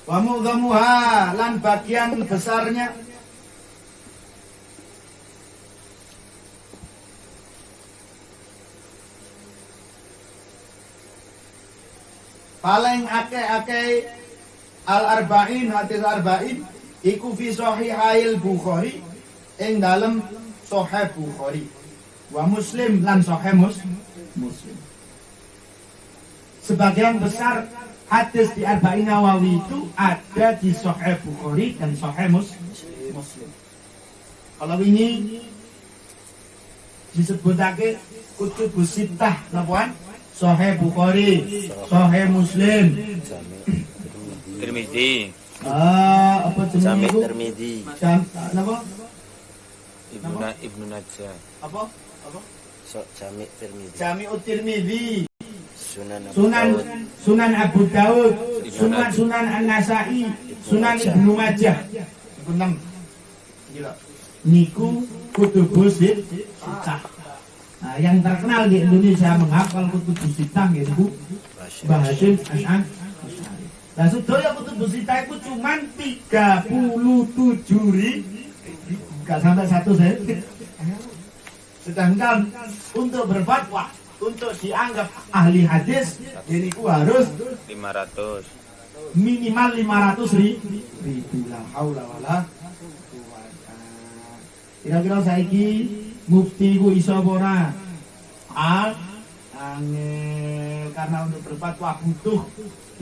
Wa mudhamuha lan bagian besarnya paling akeh-akeh al-arba'in hadis arba'in iku fi sahihail Bukhari ing dalem sahih Bukhari wa Muslim lan sahih Muslim. Sebagian besar hadis di Arba'in Nawawi itu ada di sahih Bukhari dan sahih Muslim. Kalau ini disebutake kutubus sittah napa? Sahih Bukhari, Sahih Muslim, Tirmidzi. Apa jenenge iku? Tirmidzi. Napa? Ibnu Najjar. Apa? Jami' Tirmidzi. Jami'ut Tirmidzi, Sunan Sunan Abu Daud, Sunan An-Nasa'i, Sunan Ibnu Majah. Iku 6. Gila. Niku kutubus sittah. Nah, yang terkenal di Indonesia menghafal kutubus sittah yaitu Mbah Hasyim Asy'ari. Lah sedaya kutubus sittah itu cuma 37 enggak sampai 1 saya. Sedangkan untuk berfatwa, untuk dianggap ahli hadis, ini harus 500. minimal 500 ribu. La haula wala quwata. Kira-kira saiki mufti ku iso apa ora? Angel karena untuk berfatwa butuh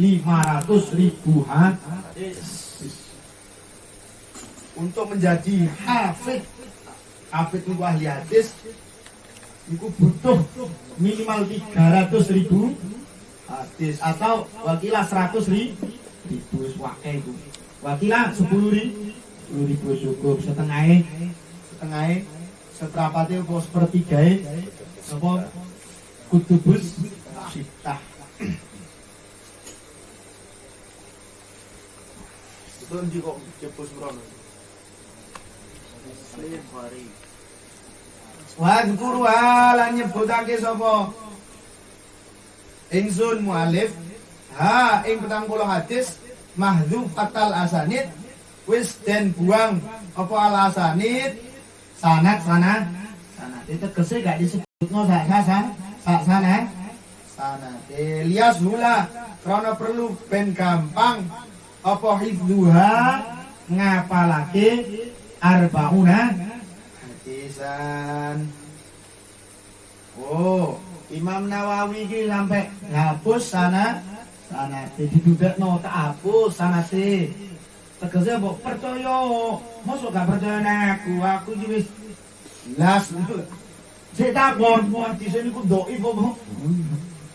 500 ribu hadis. Untuk menjadi hafid itu ahli hadis itu butuh minimal 300 ribu hadis atau wakilah 100 ribu wakai itu wakilah 10 ribu cukup setengahnya seperapatnya apa sepertiga apa kutubus sittah itu nanti kok jepus merono wa dzkuru lan nyebutake sapa ingsun mualif ing 40 hadis mahdzuf atal asanid wis den buang apa al asanid sanad itu tegese gak disebutno sanad Elias hula karena perlu ben gampang apa hifdzuha ngapalake arba'una hadisan. Oh, Imam Nawawi iki sampai ngapus sanad didudekno tak hapus sanate. Tegese mbok percaya, mosok gak percaya nang aku iki wis jelas. Sik takon hadis niku dhaif apa?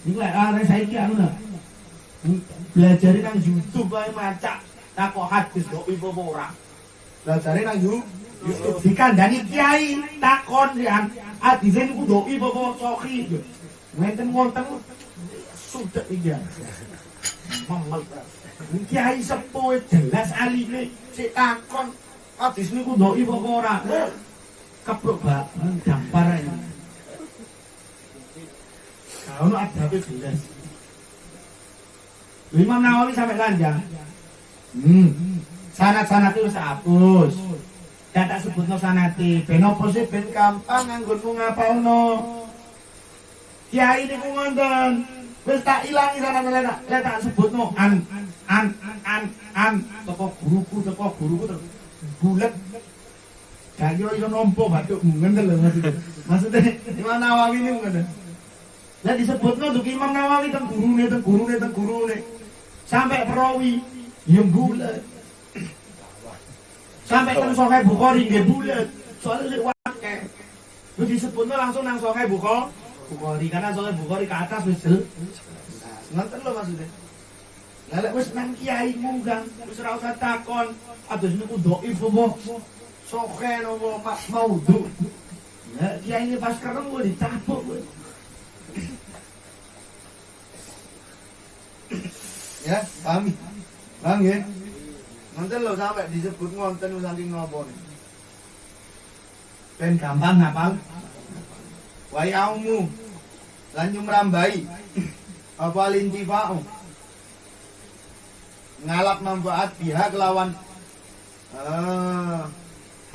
Niku lek arek saiki anu lho. Belajar nang YouTube ae macak takok hadis dhaif apa ora. Belajar nang YouTube dikandani kiai takon ya hadis niku dhaif apa sahih. Wonten sudah iki. Mamel. Kiai sepuh jelas alime sik takon hadis niku dhaif apa ora. Keprok bak dampar ae. Kalau adabe jelas. Imam Nawawi sampai lanjang. Sanad-sanad itu hapus. Dan tak sebutno sanate, ben opo sih ben gampang anggonmu ngapalno. Kiai niku ngoten. Wis tak ilangi sanad lek tak sebutno toko guruku terus bulat. Gak kira iso nompo batuk ngene lho maksudnya. Maksudnya Imam Nawawi ini ngene. Lah disebutno tuh Imam Nawawi teng gurune. Sampai perawi yang bulat. Sampai teng Sahih Bukhari nggih bulat. Soalnya wakil. Terus disebutno langsung nang Sahih Bukhari karena Sahih Bukhari ke atas wis jelas. Ngoten lho maksudnya. Lah lek wis nang kiai munggang wis ora usah takon, adus niku dhaif apa sokhen apa maudhu. Ya kiai ini pas kerem kok dicapuk kowe. Ya, paham ya? Nonton lo sampai disebut ngonten saking nopo nih. Ben gampang hafal. Wa yaumu lan nyumrambai apa lintifa'u ngalap manfaat pihak lawan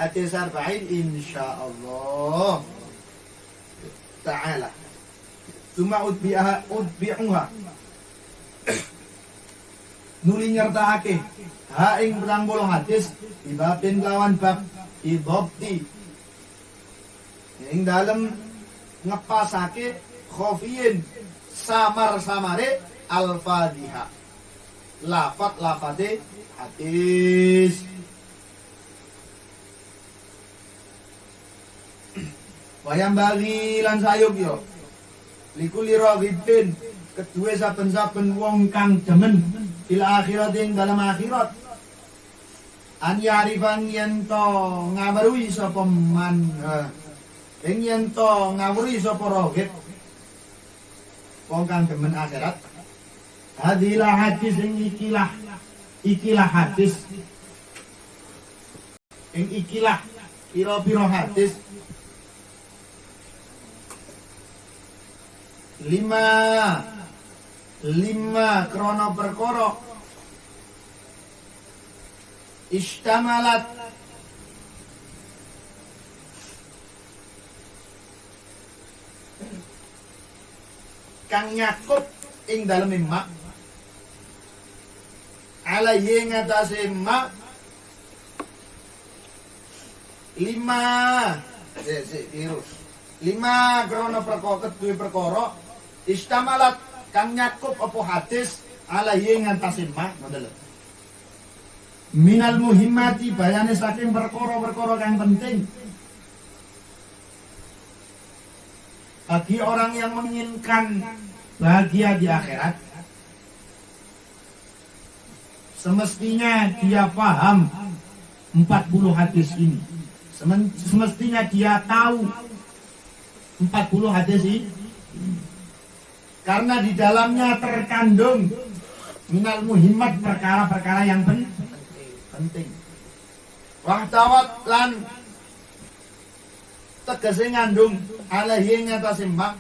hadis arba'in insyaallah ta'ala. Cuma utbi'uha nuli nyertaake ha ing 70 hadis dibabin lawan bab idhabti ing dalem ngepasake khofiyin samar-samare al-fadhiha lafate hadis. Wayang bagi lan sayuk yo likuli raghibin kedua saben-saben wong kang demen ila akhirat ing dalam akhirat an yarifan yen to ngawruhi sapa man ing yen to ngawruhi sapa raghib wong kang demen akhirat hadilah hadis ing ikilah hadis ing ikilah pira-pira hadis lima krono perkara istamalat kang nyakup ing dalem mak alaihi ngatasi mak lima krono perkara kedue perkara istamalat kang nyakup apa hadis alaihi ngatasi mak model minal muhimmati bayane saking perkara-perkara kang penting bagi orang yang menginginkan bahagia di akhirat. Semestinya dia paham 40 hadis ini. Semestinya dia tahu 40 hadis ini. Karena di dalamnya terkandung minal muhimmat perkara-perkara yang penting. Wahtawat lan tegese ngandung alaihi ngatasi mak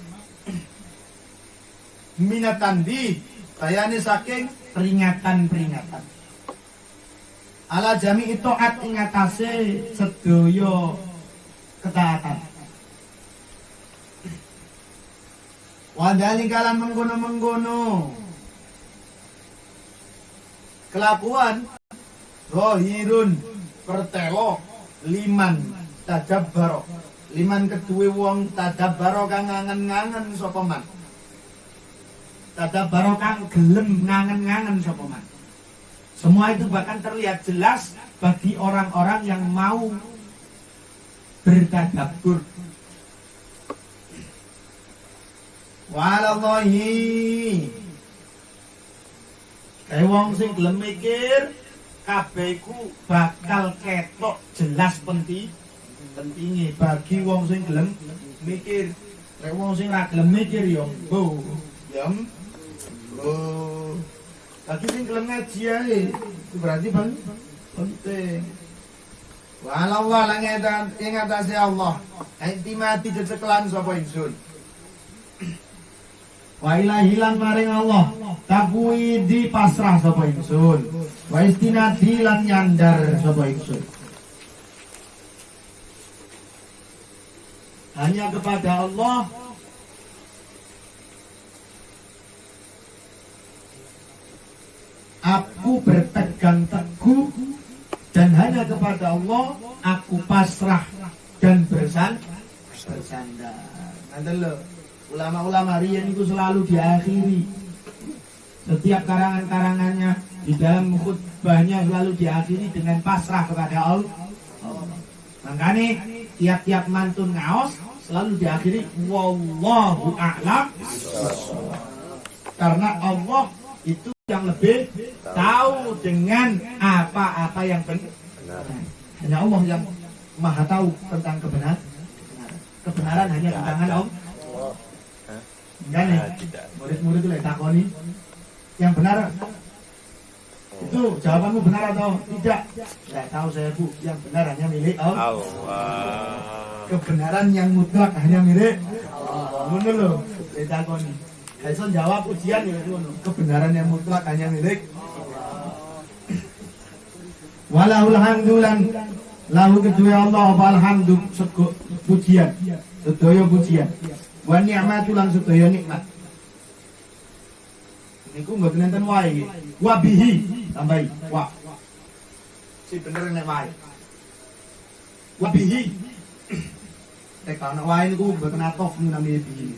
minatan di bayane saking peringatan ala jami itu at ingatase sedaya ketaatan wadali kalan menggono kelakuan rohirun pertelo liman tadabbaro liman kedue wong tadabbaro kang ngangen-ngangen sapa man tadabbaro kang gelem ngangen-ngangen sapa man. Semua itu bahkan terlihat jelas bagi orang-orang yang mau bertadabbur. Walallahi kae wong sing gelem mikir kabeh iku bakal ketok jelas pentinge bagi wong sing gelem mikir. Lek wong sing ra gelem mikir yo bagi sing gelem ngaji ae itu berarti penting. Walau wala ing atase Allah intimati cecekelan sapa ingsun wa ilahi lan maring Allah takwi di pasrah sapa ingsun wa istinadi lan nyandar sapa ingsun hanya kepada Allah aku berpegang teguh dan hanya kepada Allah aku pasrah dan bersandar. Nanti lo, ulama-ulama riyen itu selalu diakhiri setiap karangan-karangannya di dalam khutbahnya selalu diakhiri dengan pasrah kepada Allah. Makanya tiap-tiap mantun ngaos selalu diakhiri wallahu a'lam, karena Allah itu yang lebih tahu dengan apa-apa yang benar. Hanya Allah yang maha tahu tentang kebenaran hanya di tangan Allah. Enggak nih, murid-murid itu lagi takoni yang benar itu jawabanmu benar atau tidak? Tidak tahu saya bu, yang benar hanya milik Allah. Kebenaran yang mutlak hanya milik Allah. Ngono lho, ditakoni. Iso jawab ujian ya ngono. Kebenaran yang mutlak hanya milik Allah. Walahul hamdulan, lahu kedua Allah apa alhamdu pujian, sedaya pujian. Wa ni'matu lan sedaya nikmat. Niku mboten nenten wae iki. Wa bihi tambahi wa. Si bener nek wae. Wa bihi. Nek ana wae niku mboten atof namine bihi.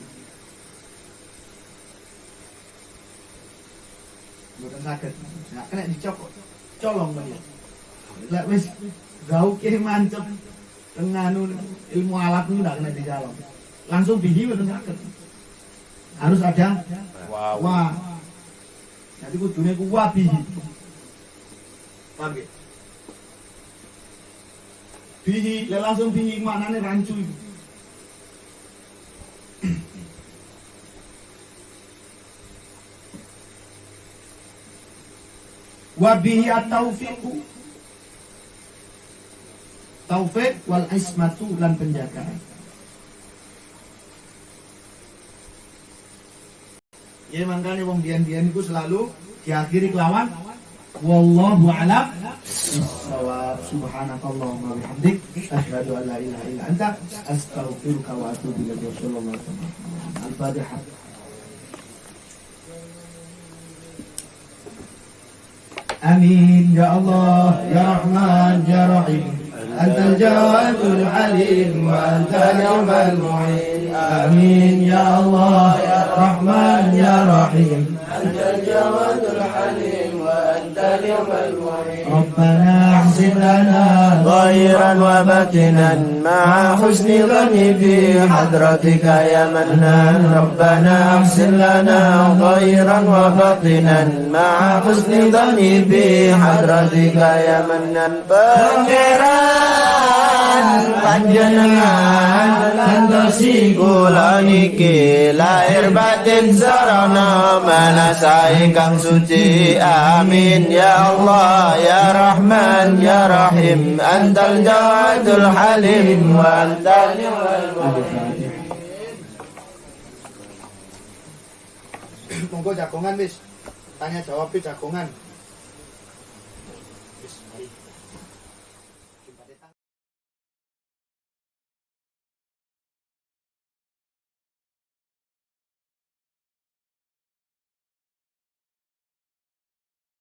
Mboten saged. Nek kena dicokok. Colong meneh. Lek wis gauke mancep tenganu ilmu alat niku ndak kena dicolong. Langsung bihi mboten saged. Harus ada wa. Jadi kudune ku wabihi. Paham ya? Bihi, ya langsung bihi maknane rancu itu. Wabihi at-taufiqu. Taufik wal ismatu lan penjagaan. Ya makanya wong biyen-biyen iku selalu diakhiri kelawan wallahu a'lam bissawab. Subhanakallahumma wa bihamdik asyhadu an la ilaha illa anta astaghfiruka wa atubu ilaik. Sallallahu alaihi wasallam. Al-Fatihah. Amin ya Allah ya Rahman ya Rahim. Antal jawadul alim wa antal yawmal mu'in. Amin ya Allah ya Rahman ya Rahim. Antal jawadul alim wa antal yawmal mu'in. Rabbana ahsin lana ظاهرا وباطنا مع حسن ظني في حضرتك يا منان. ربنا احسن لنا ظاهرا وباطنا مع حسن ظني في حضرتك يا منان. Panjenengan kantosi kula niki lahir batin sarana manasai kang suci. Amin ya Allah ya Rahman ya Rahim. Antal jawadul halim wa antal ni'mal mu'in. Monggo jagongan wis. Tanya jawab jagongan. Wis mari.